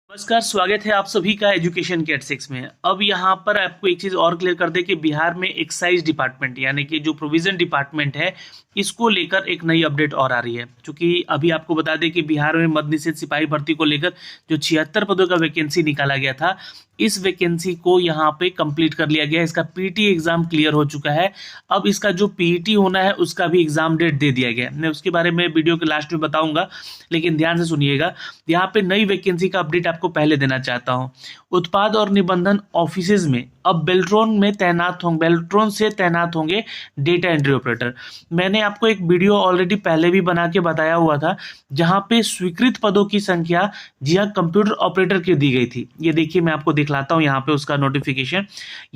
नमस्कार, स्वागत है आप सभी का एजुकेशन के एट 6 में। अब यहाँ पर आपको एक चीज़ और क्लियर कर दे कि बिहार में एक्साइज डिपार्टमेंट यानी कि जो प्रोविजन डिपार्टमेंट है, इसको लेकर एक नई अपडेट और आ रही है। क्योंकि अभी आपको बता दें कि बिहार में मद्य निषेध सिपाही भर्ती को लेकर जो 76 पदों का वैकेंसी निकाला गया था, इस वैकेंसी को यहाँ पे कंप्लीट कर लिया गया है। इसका पीटी एग्जाम क्लियर हो चुका है। अब इसका जो पीटी होना है उसका भी एग्जाम डेट दे दिया गया है। मैं उसके बारे में वीडियो के लास्ट में बताऊंगा, लेकिन ध्यान से सुनिएगा। यहाँ पे नई वैकेंसी का अपडेट आपको पहले देना चाहता हूँ। उत्पाद और निबंधन ऑफिसेज में अब बेल्ट्रॉन से तैनात होंगे डेटा एंट्री ऑपरेटर। मैंने आपको एक वीडियो ऑलरेडी पहले भी बना के बताया हुआ था, जहां पे स्वीकृत पदों की संख्या जी हाँ कंप्यूटर ऑपरेटर की दी गई थी। ये देखिए, मैं आपको दिखलाता हूँ यहाँ पे उसका नोटिफिकेशन।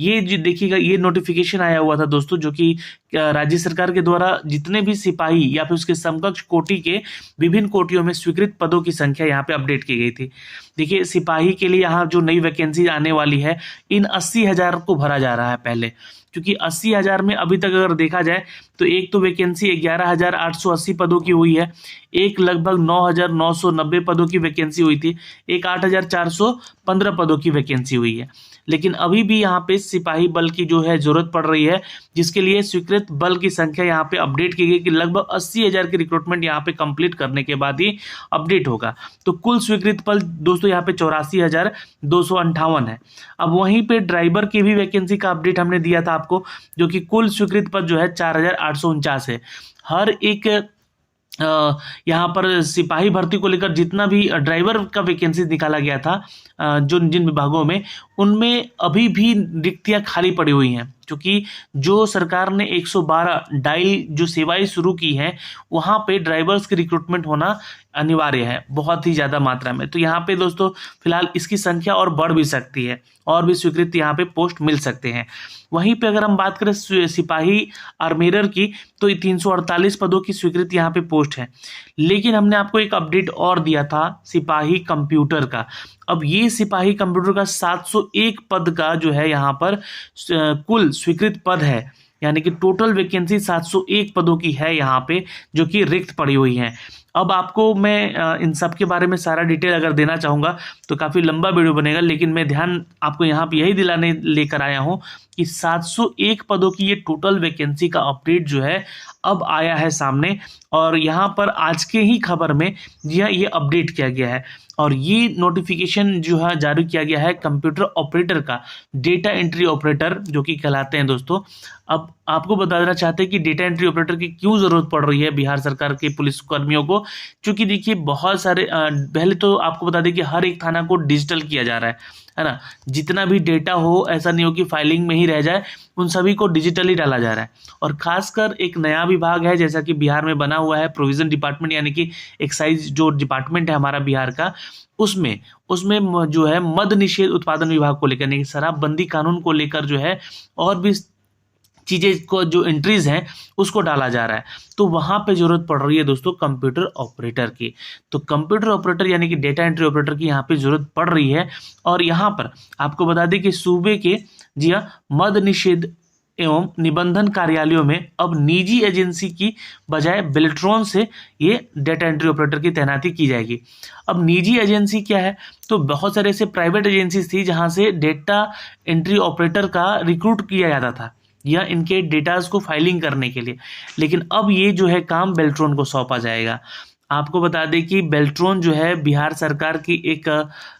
ये जो देखिएगा, ये नोटिफिकेशन आया हुआ था दोस्तों, जो कि राज्य सरकार के द्वारा जितने भी सिपाही या फिर उसके समकक्ष कोटि के विभिन्न कोटियों में स्वीकृत पदों की संख्या यहाँ पे अपडेट की गई थी। देखिए, सिपाही के लिए यहाँ जो नई वैकेंसी आने वाली है, इन 80,000 को भरा जा रहा है पहले। क्योंकि 80,000 में अभी तक अगर देखा जाए तो एक तो वैकेंसी 11,880 पदों की हुई है, एक लगभग 9,990 पदों की वैकेंसी हुई थी, एक 8,415 पदों की वैकेंसी हुई है। लेकिन अभी भी यहाँ पे सिपाही बल की जो है जरूरत पड़ रही है, जिसके लिए स्वीकृत बल की संख्या यहाँ पे अपडेट की गई कि लगभग 80,000 की रिक्रूटमेंट यहाँ पे कंप्लीट करने के बाद ही अपडेट होगा। तो कुल स्वीकृत पद दोस्तों यहाँ पे 84,258 है। अब वहीं पे ड्राइवर की भी वैकेंसी का अपडेट हमने दिया था आपको, जो कि कुल स्वीकृत पद जो है 4,849 है। हर एक यहाँ पर सिपाही भर्ती को लेकर जितना भी ड्राइवर का वैकेंसी निकाला गया था, जो जिन विभागों में, उनमें अभी भी रिक्तियां खाली पड़ी हुई हैं। क्योंकि जो सरकार ने 112 डायल जो सेवाएं शुरू की हैं, वहाँ पे ड्राइवर्स की रिक्रूटमेंट होना अनिवार्य है, बहुत ही ज़्यादा मात्रा में। तो यहाँ पे दोस्तों फिलहाल इसकी संख्या और बढ़ भी सकती है, और भी स्वीकृत यहाँ पे पोस्ट मिल सकते हैं। वहीं पे अगर हम बात करें सिपाही आर्मेरर की, तो 348 पदों की स्वीकृति यहाँ पे पोस्ट है। लेकिन हमने आपको एक अपडेट और दिया था सिपाही कंप्यूटर का। अब ये सिपाही कंप्यूटर का 701 पद का जो है यहाँ पर कुल स्वीकृत पद है, यानी कि टोटल वैकेंसी 701 पदों की है यहाँ पे, जो कि रिक्त पड़ी हुई है। अब आपको मैं इन सब के बारे में सारा डिटेल अगर देना चाहूँगा तो काफ़ी लंबा वीडियो बनेगा, लेकिन मैं ध्यान आपको यहाँ पे यही दिलाने लेकर आया हूँ कि 701 पदों की ये टोटल वैकेंसी का अपडेट जो है अब आया है सामने। और यहाँ पर आज के ही खबर में जी हाँ ये अपडेट किया गया है, और ये नोटिफिकेशन जो है जारी किया गया है कंप्यूटर ऑपरेटर का, डेटा एंट्री ऑपरेटर जो कि कहलाते हैं दोस्तों। अब आपको बता देना चाहते हैं कि डेटा एंट्री ऑपरेटर की क्यों जरूरत पड़ रही है बिहार सरकार के पुलिस कर्मियों को। क्योंकि देखिए, बहुत सारे पहले तो आपको बता दें कि हर एक थाना को डिजिटल किया जा रहा है ना। जितना भी डेटा हो, ऐसा नहीं हो कि फाइलिंग में ही रह जाए, उन सभी को डिजिटली डाला जा रहा है। और खासकर एक नया विभाग है जैसा कि बिहार में बना हुआ है, प्रोविजन डिपार्टमेंट, यानी कि एक्साइज जो डिपार्टमेंट है हमारा बिहार का, उसमें जो है मद्य निषेध उत्पादन विभाग को लेकर, यानी कि शराबबंदी कानून को लेकर जो है और भी चीज़ें को जो एंट्रीज हैं उसको डाला जा रहा है। तो वहाँ पे जरूरत पड़ रही है दोस्तों कंप्यूटर ऑपरेटर की। तो कंप्यूटर ऑपरेटर यानी कि डेटा एंट्री ऑपरेटर की यहाँ पे जरूरत पड़ रही है। और यहाँ पर आपको बता दें कि सूबे के जी हाँ मद्य निषेध एवं निबंधन कार्यालयों में अब निजी एजेंसी की बजाय बेल्ट्रॉन से ये डेटा एंट्री ऑपरेटर की तैनाती की जाएगी। अब निजी एजेंसी क्या है, तो बहुत सारे ऐसे प्राइवेट एजेंसीज थी जहां से डेटा एंट्री ऑपरेटर का रिक्रूट किया जाता था या इनके डेटाज को फाइलिंग करने के लिए। लेकिन अब ये जो है काम बेल्ट्रॉन को सौंपा जाएगा। आपको बता दें कि बेल्ट्रॉन जो है बिहार सरकार की एक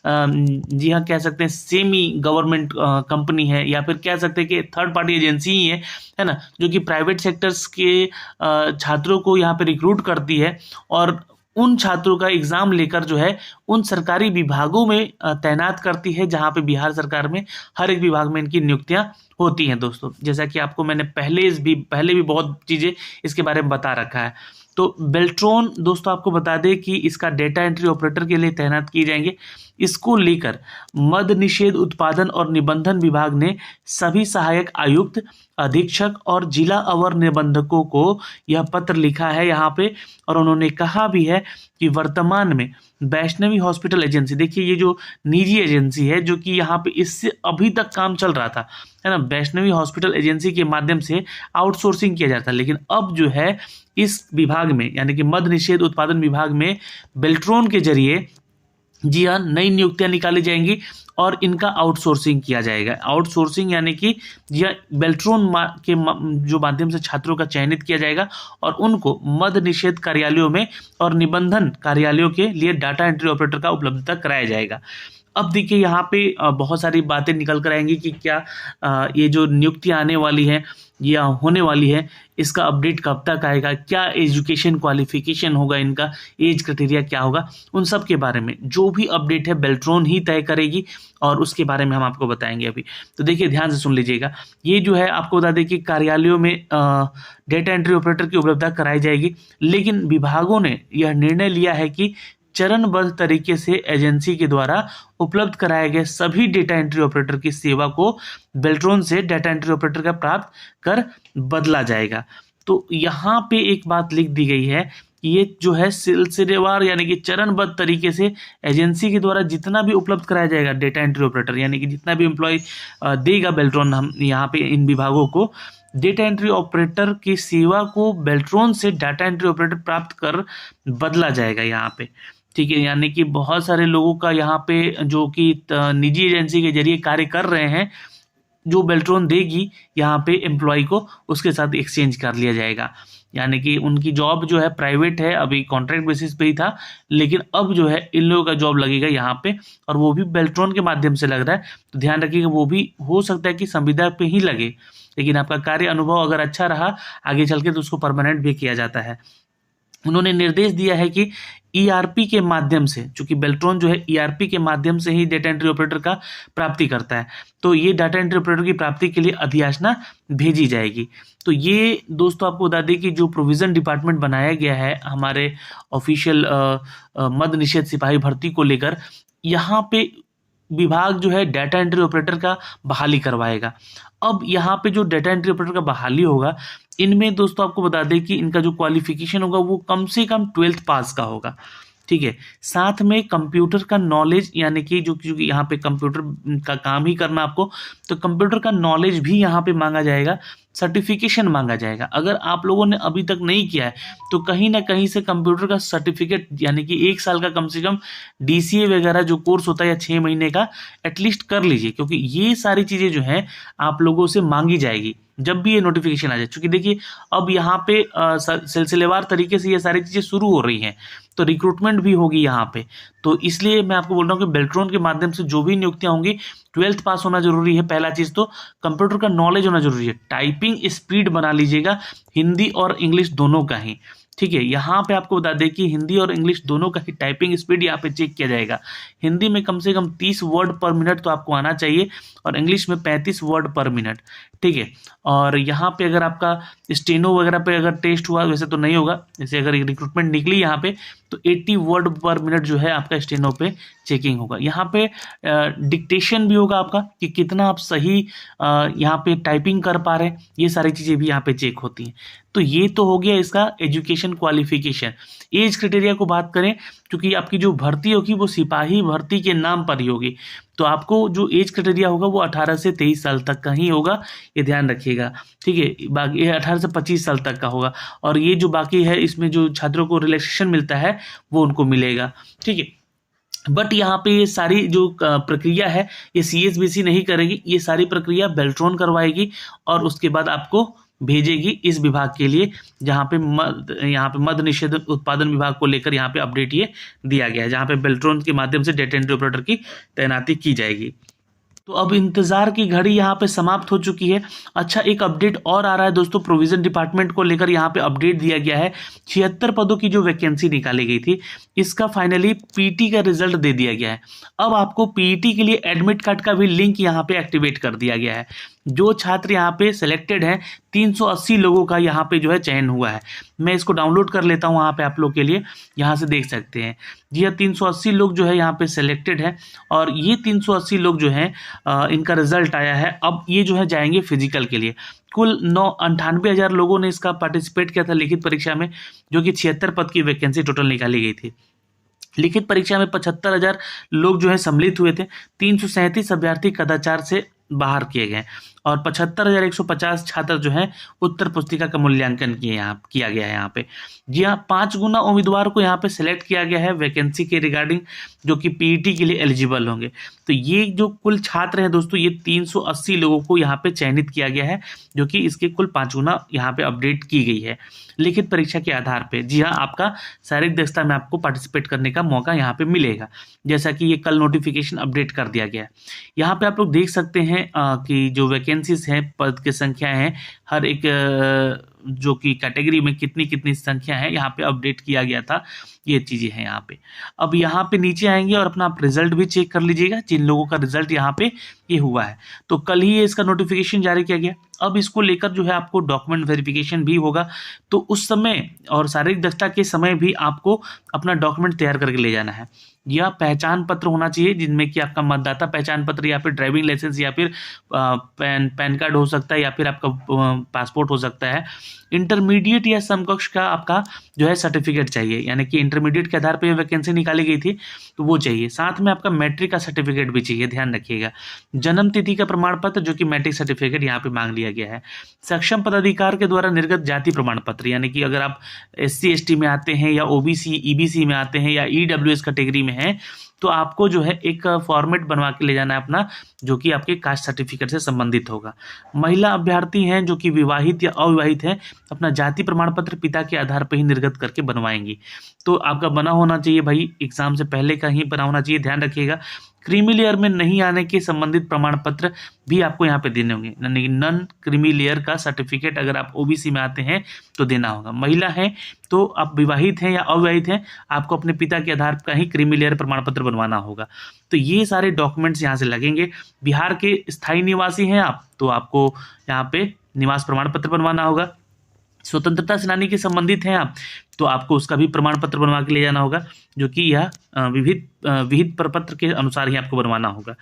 जी हाँ कह सकते हैं सेमी गवर्नमेंट कंपनी है, या फिर कह सकते हैं कि थर्ड पार्टी एजेंसी ही है ना, जो कि प्राइवेट सेक्टर्स के छात्रों को यहाँ पे रिक्रूट करती है, और उन छात्रों का एग्जाम लेकर जो है उन सरकारी विभागों में तैनात करती है, जहाँ पे बिहार सरकार में हर एक विभाग में इनकी नियुक्तियां होती हैं दोस्तों। जैसा कि आपको मैंने पहले भी बहुत चीज़ें इसके बारे में बता रखा है। तो बेल्ट्रॉन दोस्तों आपको बता दें कि इसका डेटा एंट्री ऑपरेटर के लिए तैनात किए जाएंगे। इसको लेकर मद्य निषेध उत्पादन और निबंधन विभाग ने सभी सहायक आयुक्त, अधीक्षक और जिला अवर निबंधकों को यह पत्र लिखा है यहाँ पे। और उन्होंने कहा भी है कि वर्तमान में वैष्णवी हॉस्पिटल एजेंसी, देखिए ये जो निजी एजेंसी है जो कि यहाँ पे इससे अभी तक काम चल रहा था, है ना, वैष्णवी हॉस्पिटल एजेंसी के माध्यम से आउटसोर्सिंग किया जाता है। लेकिन अब जो है इस विभाग में यानी कि मद्य निषेध उत्पादन विभाग में बेल्ट्रॉन के जरिए जी हाँ, नई नियुक्तियां निकाली जाएंगी और इनका आउटसोर्सिंग किया जाएगा। आउटसोर्सिंग यानी कि यह जो माध्यम से छात्रों का चयनित किया जाएगा और उनको मद निषेध कार्यालयों में और निबंधन कार्यालयों के लिए डाटा एंट्री ऑपरेटर का उपलब्धता कराया जाएगा। अब देखिए यहाँ पे बहुत सारी बातें निकल कर आएंगी कि क्या ये जो नियुक्तियां आने वाली है या होने वाली है, इसका अपडेट कब तक आएगा, क्या एजुकेशन क्वालिफिकेशन होगा, इनका एज क्राइटेरिया क्या होगा, उन सब के बारे में जो भी अपडेट है बेल्ट्रॉन ही तय करेगी और उसके बारे में हम आपको बताएंगे अभी। तो देखिए ध्यान से सुन लीजिएगा, ये जो है आपको बता दें कि कार्यालयों में डेटा एंट्री ऑपरेटर की उपलब्धता कराई जाएगी, लेकिन विभागों ने यह निर्णय लिया है कि चरणबद्ध तरीके से एजेंसी के द्वारा उपलब्ध कराए गए सभी डेटा एंट्री ऑपरेटर की सेवा को बेल्ट्रॉन से डेटा एंट्री ऑपरेटर का प्राप्त कर बदला जाएगा। तो यहाँ पे एक बात लिख दी गई है कि ये जो है सिलसिलेवार यानी कि चरणबद्ध तरीके से एजेंसी के द्वारा जितना भी उपलब्ध कराया जाएगा डेटा एंट्री ऑपरेटर, यानी कि जितना भी एम्प्लॉय देगा बेल्ट्रॉन हम यहाँ पे इन विभागों को, डेटा एंट्री ऑपरेटर की सेवा को बेल्ट्रॉन से डाटा एंट्री ऑपरेटर प्राप्त कर बदला जाएगा यहाँ पे। ठीक है, यानी कि बहुत सारे लोगों का यहाँ पे जो कि निजी एजेंसी के जरिए कार्य कर रहे हैं, जो बेल्ट्रॉन देगी यहाँ पे एम्प्लॉय को, उसके साथ एक्सचेंज कर लिया जाएगा। यानी कि उनकी जॉब जो है प्राइवेट है, अभी कॉन्ट्रैक्ट बेसिस पे ही था, लेकिन अब जो है इन लोगों का जॉब लगेगा यहाँ पे और वो भी बेल्ट्रॉन के माध्यम से लग रहा है। तो ध्यान रखिएगा, वो भी हो सकता है कि संविदा पे ही लगे, लेकिन आपका कार्य अनुभव अगर अच्छा रहा आगे चल के तो उसको परमानेंट भी किया जाता है। उन्होंने निर्देश दिया है कि ईआरपी के माध्यम से, चूंकि बेल्ट्रॉन जो है ईआरपी के माध्यम से ही डेटा एंट्री ऑपरेटर का प्राप्ति करता है, तो ये डाटा एंट्री ऑपरेटर की प्राप्ति के लिए अधियाचना भेजी जाएगी। तो ये दोस्तों आपको बता दें कि जो प्रोविजन डिपार्टमेंट बनाया गया है हमारे ऑफिशियल मद निषेध सिपाही भर्ती को लेकर, यहाँ पे विभाग जो है डाटा एंट्री ऑपरेटर का बहाली करवाएगा। अब यहाँ पे जो डाटा एंट्री ऑपरेटर का बहाली होगा, इनमें दोस्तों आपको बता दें कि इनका जो क्वालिफिकेशन होगा वो कम से कम 12th पास का होगा। ठीक है, साथ में कंप्यूटर का नॉलेज, यानी कि जो क्योंकि यहाँ पे कंप्यूटर का काम ही करना आपको, तो कंप्यूटर का नॉलेज भी यहाँ पे मांगा जाएगा, सर्टिफिकेशन मांगा जाएगा। अगर आप लोगों ने अभी तक नहीं किया है तो कहीं ना कहीं से कंप्यूटर का सर्टिफिकेट, यानी कि 1 साल का कम से कम DCA वगैरह जो कोर्स होता है या 6 महीने का एटलीस्ट कर लीजिए, क्योंकि ये सारी चीज़ें जो हैं आप लोगों से मांगी जाएगी जब भी ये नोटिफिकेशन आ जाए। क्योंकि देखिए अब यहाँ पे सिलसिलेवार तरीके से ये सारी चीज़ें शुरू हो रही हैं, तो रिक्रूटमेंट भी होगी यहाँ पे। तो इसलिए मैं आपको बोल रहा हूँ कि बेल्ट्रॉन के माध्यम से जो भी नियुक्तियाँ होंगी 12th पास होना जरूरी है, पहला चीज़ तो कंप्यूटर का नॉलेज होना जरूरी है। टाइपिंग स्पीड बना लीजिएगा, हिंदी और इंग्लिश दोनों का ही। ठीक है, यहाँ पे आपको बता दें कि हिंदी और इंग्लिश दोनों का ही टाइपिंग स्पीड यहाँ पे चेक किया जाएगा। हिंदी में कम से कम 30 वर्ड पर मिनट तो आपको आना चाहिए और इंग्लिश में 35 वर्ड पर मिनट। ठीक है, और यहाँ पे अगर आपका स्टेनो वगैरह पे अगर टेस्ट हुआ, वैसे तो नहीं होगा, जैसे अगर रिक्रूटमेंट निकली यहाँ पे तो 80 वर्ड पर मिनट जो है आपका स्टेनो पे चेकिंग होगा। यहाँ पे डिक्टेशन भी होगा आपका कि कितना आप सही यहाँ पे टाइपिंग कर पा रहे हैं, ये सारी चीज़ें भी यहाँ पे चेक होती हैं। तो ये तो हो गया इसका एजुकेशन क्वालिफिकेशन। एज क्राइटेरिया को बात करें, क्योंकि आपकी जो भर्ती होगी वो सिपाही भर्ती के नाम पर ही होगी, तो आपको जो एज क्राइटेरिया होगा वो 18 से 23 साल तक का ही होगा, ये ध्यान रखिएगा। ठीक है, बाकी 18 से 25 साल तक का होगा, और ये जो बाकी है इसमें जो छात्रों को रिलैक्सेशन मिलता है वो उनको मिलेगा। ठीक है, बट यहाँ पे ये सारी जो प्रक्रिया है ये CSBC नहीं करेगी, ये सारी प्रक्रिया बेल्ट्रॉन करवाएगी और उसके बाद आपको भेजेगी इस विभाग के लिए, जहाँ पे मद निषेध उत्पादन विभाग को लेकर यहाँ पे अपडेट ये दिया गया है, जहाँ पे बेल्ट्रॉन के माध्यम से डेटा एंट्री ऑपरेटर की तैनाती की जाएगी। तो अब इंतजार की घड़ी यहाँ पे समाप्त हो चुकी है। अच्छा, एक अपडेट और आ रहा है दोस्तों, प्रोविजन डिपार्टमेंट को लेकर यहाँ पे अपडेट दिया गया है। 76 पदों की जो वैकेंसी निकाली गई थी, इसका फाइनली पीटी का रिजल्ट दे दिया गया है। अब आपको पीटी के लिए एडमिट कार्ड का भी लिंक यहाँ पे एक्टिवेट कर दिया गया है। जो छात्र यहाँ पे सिलेक्टेड हैं, 380 लोगों का यहाँ पे जो है चयन हुआ है। मैं इसको डाउनलोड कर लेता हूँ यहाँ पे आप लोग के लिए, यहाँ से देख सकते हैं। जी हाँ, 380 लोग जो है यहाँ पे सिलेक्टेड हैं और ये 380 लोग जो हैं इनका रिजल्ट आया है। अब ये जो है जाएंगे फिजिकल के लिए। कुल 98,000 लोगों ने इसका पार्टिसिपेट किया था लिखित परीक्षा में, जो कि 76 पद की वैकेंसी टोटल निकाली गई थी। लिखित परीक्षा में 75,000 लोग जो है सम्मिलित हुए थे। 337 अभ्यर्थी कदाचार से बाहर किए गए और 75,150 छात्र जो हैं उत्तर पुस्तिका का मूल्यांकन किया गया है यहाँ पे। जी हाँ, 5 गुना उम्मीदवार को यहाँ पे सिलेक्ट किया गया है वैकेंसी के रिगार्डिंग, जो कि पीईटी के लिए एलिजिबल होंगे। तो ये जो कुल छात्र हैं दोस्तों, ये 380 लोगों को यहाँ पे चयनित किया गया है, जो कि इसके कुल 5 गुना यहाँ पे अपडेट की गई है लिखित परीक्षा के आधार पे। जी हाँ, आपका शारीरिक दक्षता में आपको पार्टिसिपेट करने का मौका यहाँ पे मिलेगा, जैसा कि ये कल नोटिफिकेशन अपडेट कर दिया गया है। यहाँ पे आप लोग देख सकते हैं कि जो वैकेंसीज हैं, पद की संख्या है, हर एक जो कि कैटेगरी में कितनी कितनी संख्या है यहाँ पे अपडेट किया गया था, ये चीज़ें हैं यहाँ पे। अब यहाँ पे नीचे आएंगे और अपना आप रिजल्ट भी चेक कर लीजिएगा, जिन लोगों का रिजल्ट यहाँ पे ये हुआ है। तो कल ही ये इसका नोटिफिकेशन जारी किया गया। अब इसको लेकर जो है आपको डॉक्यूमेंट वेरिफिकेशन भी होगा, तो उस समय और शारीरिक दक्षता के समय भी आपको अपना डॉक्यूमेंट तैयार करके ले जाना है। या पहचान पत्र होना चाहिए, जिनमें कि आपका मतदाता पहचान पत्र या फिर ड्राइविंग लाइसेंस या फिर पैन कार्ड हो सकता है या फिर आपका पासपोर्ट हो सकता है। इंटरमीडिएट या समकक्ष का आपका जो है सर्टिफिकेट चाहिए, यानी कि इंटरमीडिएट के आधार पर वैकेंसी निकाली गई थी तो वो चाहिए। साथ में आपका मैट्रिक का सर्टिफिकेट भी चाहिए, ध्यान रखिएगा। जन्म तिथि का प्रमाण पत्र, जो कि मैट्रिक सर्टिफिकेट यहाँ पे मांग लिया गया है। सक्षम पदाधिकार के द्वारा निर्गत जाति प्रमाण पत्र, यानी कि अगर आप SC ST में आते हैं या OBC EBC में आते हैं या EWS कैटेगरी में है, तो आपको जो है एक फॉर्मेट बनवा के ले जाना है अपना, जो कि आपके कास्ट सर्टिफिकेट से संबंधित होगा। महिला अभ्यर्थी हैं जो कि विवाहित या अविवाहित हैं, अपना जाति प्रमाण पत्र पिता के आधार पर ही निर्गत करके बनवाएंगी। तो आपका बना होना चाहिए भाई, एग्जाम से पहले का ही बना होना चाहिए, ध्यान रखिएगा। क्रीमी लेयर में नहीं आने के संबंधित प्रमाण पत्र भी आपको यहाँ पे देने होंगे, यानी कि नन क्रीमी लेयर का सर्टिफिकेट अगर आप OBC में आते हैं तो देना होगा। महिला है तो आप विवाहित हैं या अविवाहित हैं, आपको अपने पिता के आधार का ही क्रीमी लेयर प्रमाण पत्र बनवाना होगा। तो ये सारे डॉक्यूमेंट्स यहाँ से लगेंगे। बिहार के स्थायी निवासी हैं आप, तो आपको यहाँ पे निवास प्रमाण पत्र बनवाना होगा। स्वतंत्रता सेनानी के संबंधित हैं आप, तो आपको उसका भी प्रमाण पत्र बनवा के ले जाना होगा, जो कि यह विहित प्रपत्र के अनुसार ही आपको बनवाना होगा।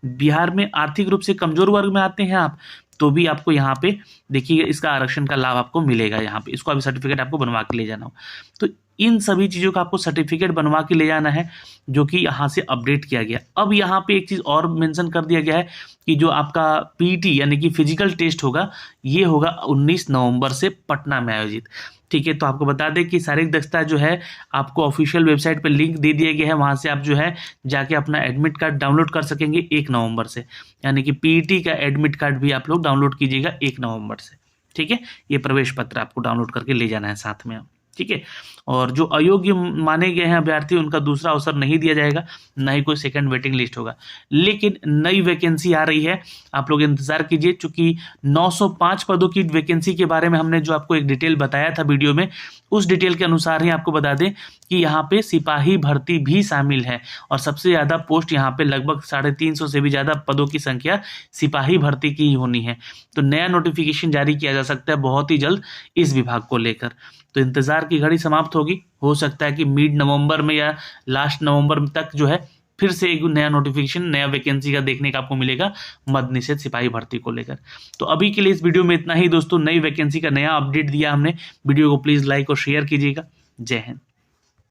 बिहार में आर्थिक रूप से कमजोर वर्ग में आते हैं आप, तो भी आपको यहाँ पे देखिए इसका आरक्षण का लाभ आपको मिलेगा यहाँ पे, इसको अभी सर्टिफिकेट आपको बनवा के ले जाना होगा। तो इन सभी चीज़ों का आपको सर्टिफिकेट बनवा के ले जाना है, जो कि यहाँ से अपडेट किया गया। अब यहाँ पे एक चीज़ और मेंशन कर दिया गया है कि जो आपका PET यानी कि फिजिकल टेस्ट होगा, ये होगा 19 नवंबर से पटना में आयोजित। ठीक है, तो आपको बता दें कि शारीरिक दक्षता जो है आपको ऑफिशियल वेबसाइट पर लिंक दे दिया गया है, वहाँ से आप जो है जाके अपना एडमिट कार्ड डाउनलोड कर सकेंगे 1 नवंबर से, यानी कि PET का एडमिट कार्ड भी आप लोग डाउनलोड कीजिएगा 1 नवंबर से। ठीक है, ये प्रवेश पत्र आपको डाउनलोड करके ले जाना है साथ में। ठीक है, और जो अयोग्य माने गए हैं अभ्यर्थी, उनका दूसरा अवसर नहीं दिया जाएगा, ना ही कोई सेकंड वेटिंग लिस्ट होगा। लेकिन नई वैकेंसी आ रही है, आप लोग इंतजार कीजिए, चूंकि 905 पदों की वैकेंसी के बारे में हमने जो आपको एक डिटेल बताया था वीडियो में, उस डिटेल के अनुसार ही आपको बता दें कि यहाँ पे सिपाही भर्ती भी शामिल है, और सबसे ज़्यादा पोस्ट यहाँ पे लगभग 350 से भी ज़्यादा पदों की संख्या सिपाही भर्ती की ही होनी है। तो नया नोटिफिकेशन जारी किया जा सकता है बहुत ही जल्द इस विभाग को लेकर। तो इंतजार की घड़ी समाप्त होगी, हो सकता है कि मिड नवंबर में या लास्ट नवंबर तक जो है फिर से एक नया नोटिफिकेशन, नया वैकेंसी का देखने का आपको मिलेगा मद्य निषेध सिपाही भर्ती को लेकर। तो अभी के लिए इस वीडियो में इतना ही दोस्तों, नई वैकेंसी का नया अपडेट दिया हमने। वीडियो को प्लीज़ लाइक और शेयर कीजिएगा। जय हिंद।